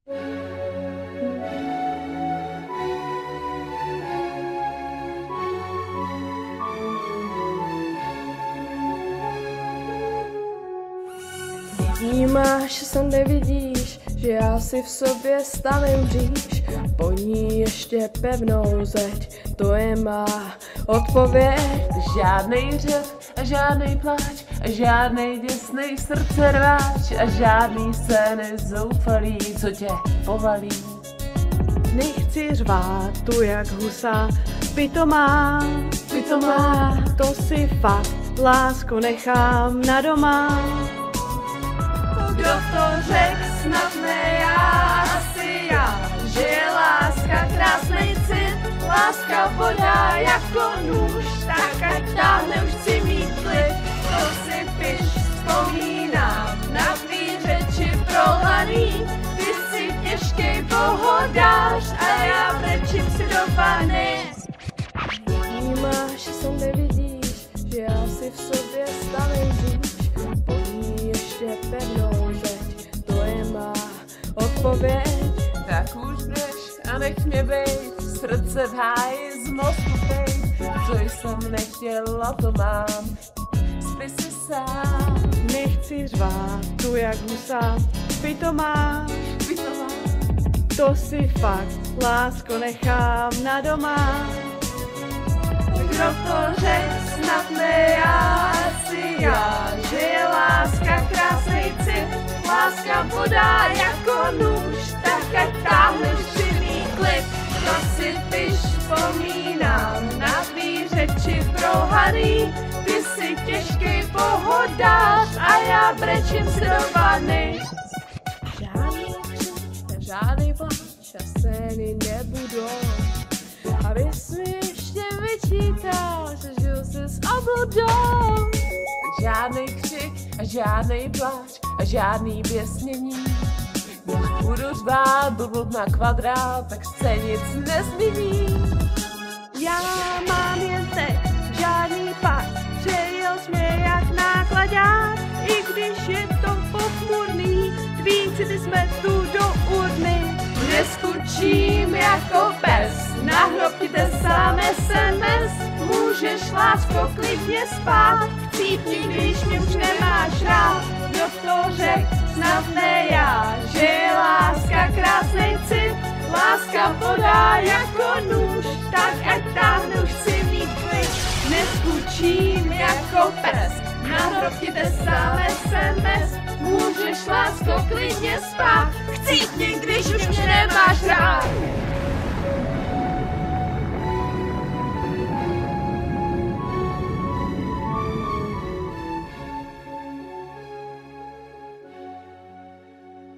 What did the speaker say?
Vnímáš, se nevidíš, že já si v sobě stavím říš, po ní ještě pevnou zeď, to je má odpověď. Žádnej řev a žádnej pláč a žádnej děsnej srdce rváč a žádný scény zoufalý, co tě povalí. Nechci řvát tu jak husa, pitomá, to si fakt, lásko, nechám na doma. Kdo to řek, snad ne já, asi já, že je láska krásnej cit, láska bodá jako nůž, tak ať táhne, už chci mít klid. To si piš, vzpomínám na tvý řeči prolhaný, ty si těžkej pohodáš a já brečím si do vany. Vnímáš, se nevidíš, že já si v sobě stavím říč, po ní ještě pevnou zeď, to je má odpověď. Tak už breš a nech mě bejt, srdce v háji z mozku pejt, co jsem nechtěla, to mám, spí si sám. Nechci řvát tu jak husa, pitomá, to si fakt, lásko, nechám na doma. Kdo to řek, snad ne já, asi já, že je láska krásnej cit, láska bodá jako nůž, tak ať táhne, už chci mít klid. To si piš, vzpomínám na tvý řeči prolhaný, ty si těžkej pohodáš a já brečím si do vany. Žádný křik, žádný pláč a scény nebudou, abys mi ještě vyčítal, že žil jsi s obludou. Žádnej křik a žádnej pláč a žádný běsnění. Když budu řvát, blbnout na kvadrát, tak se nic nezmění. Já mám jen teď, žádný pak, přejel jsi mě jak nákladák, i když je to pochmurný, tvý city jsme tu do urny. Neskučím jako pes, na hrob ti sám SMS, můžeš lásko klidně spát, chcípni, když mě už nemáš rád. Kdo to řek, snad ne já, že je láska krásnej cit, láska podá jako nůž, tak ať táhne, už chci mít klid. Neskučím jako pes, na hrob ti sám SMS, můžeš lásko klidně spát, chcípni, když už mě nemáš rád.